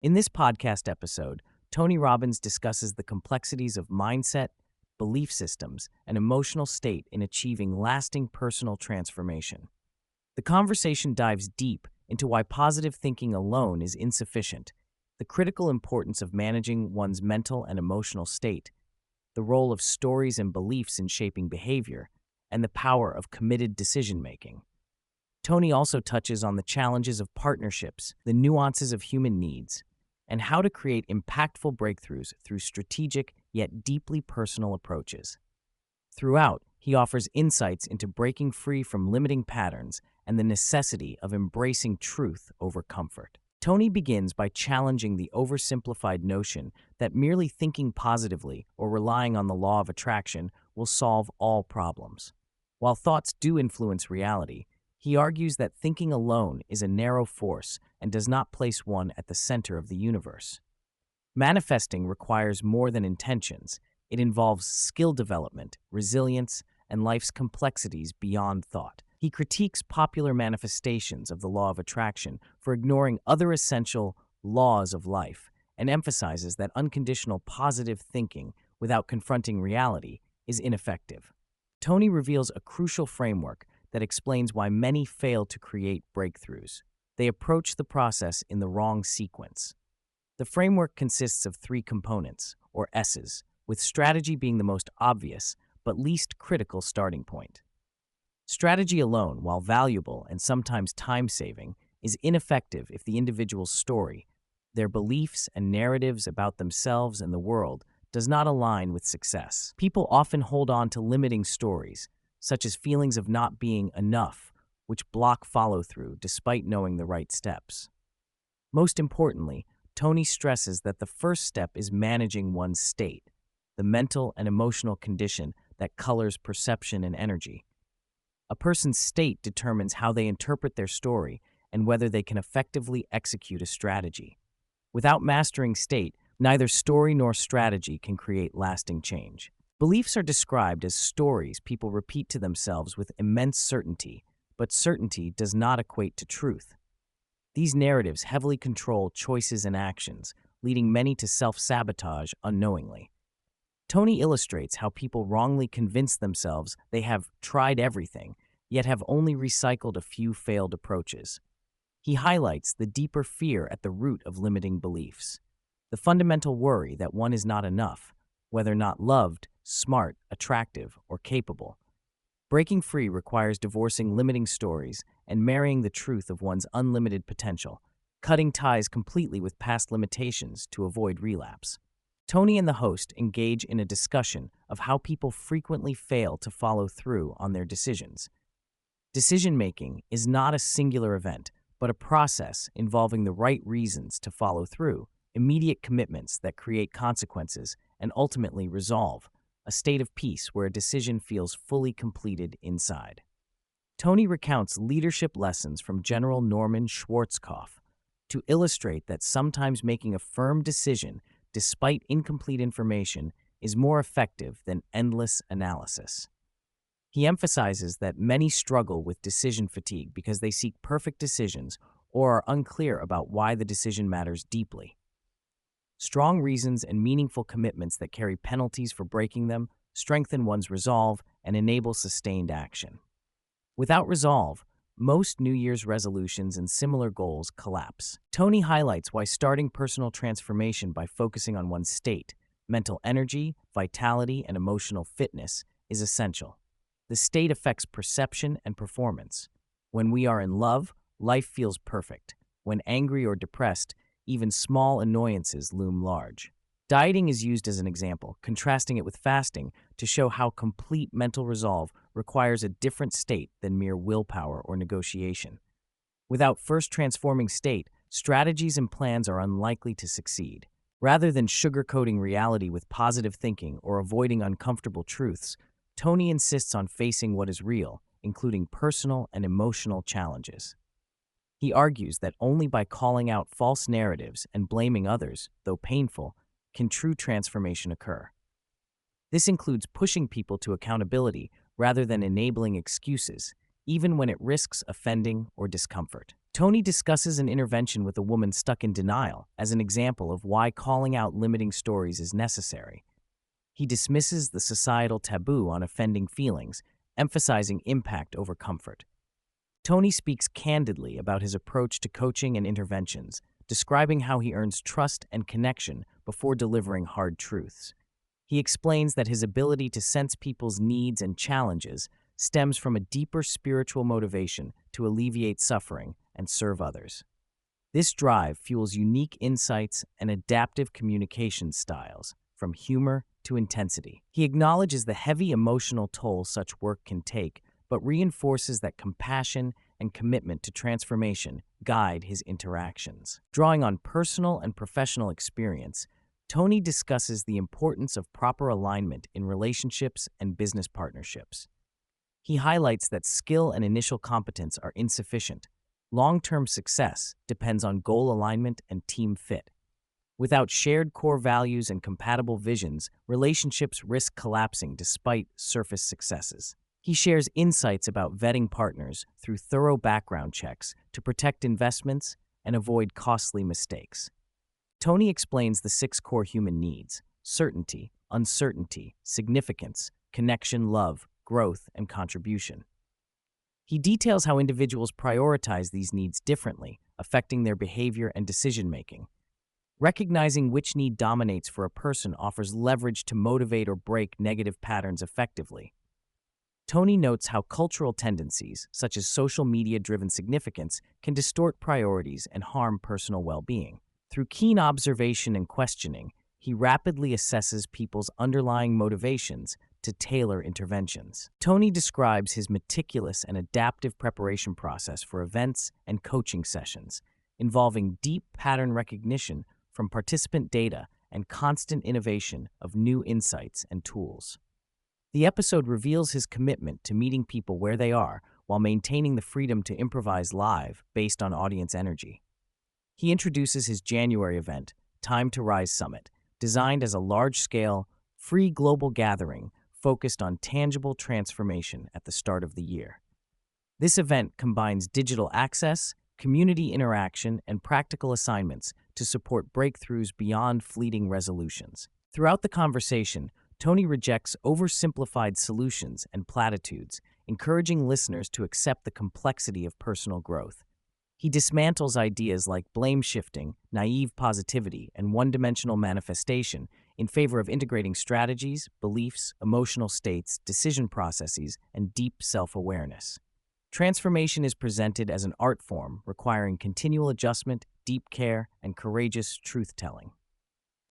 In this podcast episode, Tony Robbins discusses the complexities of mindset, belief systems, and emotional state in achieving lasting personal transformation. The conversation dives deep into why positive thinking alone is insufficient, the critical importance of managing one's mental and emotional state, the role of stories and beliefs in shaping behavior, and the power of committed decision-making. Tony also touches on the challenges of partnerships, the nuances of human needs, and how to create impactful breakthroughs through strategic yet deeply personal approaches. Throughout, he offers insights into breaking free from limiting patterns and the necessity of embracing truth over comfort. Tony begins by challenging the oversimplified notion that merely thinking positively or relying on the law of attraction will solve all problems. While thoughts do influence reality, he argues that thinking alone is a narrow force and does not place one at the center of the universe. Manifesting requires more than intentions. It involves skill development, resilience, and life's complexities beyond thought. He critiques popular manifestations of the law of attraction for ignoring other essential laws of life and emphasizes that unconditional positive thinking without confronting reality is ineffective. Tony reveals a crucial framework that explains why many fail to create breakthroughs. They approach the process in the wrong sequence. The framework consists of three components, or S's, with strategy being the most obvious but least critical starting point. Strategy alone, while valuable and sometimes time-saving, is ineffective if the individual's story, their beliefs and narratives about themselves and the world, does not align with success. People often hold on to limiting stories, such as feelings of not being enough, which block follow-through despite knowing the right steps. Most importantly, Tony stresses that the first step is managing one's state, the mental and emotional condition that colors perception and energy. A person's state determines how they interpret their story and whether they can effectively execute a strategy. Without mastering state, neither story nor strategy can create lasting change. Beliefs are described as stories people repeat to themselves with immense certainty, but certainty does not equate to truth. These narratives heavily control choices and actions, leading many to self-sabotage unknowingly. Tony illustrates how people wrongly convince themselves they have tried everything, yet have only recycled a few failed approaches. He highlights the deeper fear at the root of limiting beliefs, the fundamental worry that one is not enough, whether not loved, smart, attractive, or capable. Breaking free requires divorcing limiting stories and marrying the truth of one's unlimited potential, cutting ties completely with past limitations to avoid relapse. Tony and the host engage in a discussion of how people frequently fail to follow through on their decisions. Decision-making is not a singular event, but a process involving the right reasons to follow through, immediate commitments that create consequences, and ultimately resolve, a state of peace where a decision feels fully completed inside. Tony recounts leadership lessons from General Norman Schwarzkopf to illustrate that sometimes making a firm decision despite incomplete information is more effective than endless analysis. He emphasizes that many struggle with decision fatigue because they seek perfect decisions or are unclear about why the decision matters deeply. Strong reasons and meaningful commitments that carry penalties for breaking them strengthen one's resolve and enable sustained action. Without resolve, most New Year's resolutions and similar goals collapse. Tony highlights why starting personal transformation by focusing on one's state, mental energy, vitality, and emotional fitness is essential. The state affects perception and performance. When we are in love, life feels perfect. When angry or depressed, even small annoyances loom large. Dieting is used as an example, contrasting it with fasting to show how complete mental resolve requires a different state than mere willpower or negotiation. Without first transforming state, strategies and plans are unlikely to succeed. Rather than sugarcoating reality with positive thinking or avoiding uncomfortable truths, Tony insists on facing what is real, including personal and emotional challenges. He argues that only by calling out false narratives and blaming others, though painful, can true transformation occur. This includes pushing people to accountability rather than enabling excuses, even when it risks offending or discomfort. Tony discusses an intervention with a woman stuck in denial as an example of why calling out limiting stories is necessary. He dismisses the societal taboo on offending feelings, emphasizing impact over comfort. Tony speaks candidly about his approach to coaching and interventions, describing how he earns trust and connection before delivering hard truths. He explains that his ability to sense people's needs and challenges stems from a deeper spiritual motivation to alleviate suffering and serve others. This drive fuels unique insights and adaptive communication styles, from humor to intensity. He acknowledges the heavy emotional toll such work can take, but reinforces that compassion and commitment to transformation guide his interactions. Drawing on personal and professional experience, Tony discusses the importance of proper alignment in relationships and business partnerships. He highlights that skill and initial competence are insufficient. Long-term success depends on goal alignment and team fit. Without shared core values and compatible visions, relationships risk collapsing despite surface successes. He shares insights about vetting partners through thorough background checks to protect investments and avoid costly mistakes. Tony explains the 6 core human needs: certainty, uncertainty, significance, connection, love, growth, and contribution. He details how individuals prioritize these needs differently, affecting their behavior and decision-making. Recognizing which need dominates for a person offers leverage to motivate or break negative patterns effectively. Tony notes how cultural tendencies, such as social media-driven significance, can distort priorities and harm personal well-being. Through keen observation and questioning, he rapidly assesses people's underlying motivations to tailor interventions. Tony describes his meticulous and adaptive preparation process for events and coaching sessions, involving deep pattern recognition from participant data and constant innovation of new insights and tools. The episode reveals his commitment to meeting people where they are while maintaining the freedom to improvise live based on audience energy. He introduces his January event, Time to Rise Summit, designed as a large-scale, free global gathering focused on tangible transformation at the start of the year. This event combines digital access, community interaction, and practical assignments to support breakthroughs beyond fleeting resolutions. Throughout the conversation, Tony rejects oversimplified solutions and platitudes, encouraging listeners to accept the complexity of personal growth. He dismantles ideas like blame shifting, naive positivity, and one-dimensional manifestation in favor of integrating strategies, beliefs, emotional states, decision processes, and deep self-awareness. Transformation is presented as an art form requiring continual adjustment, deep care, and courageous truth-telling.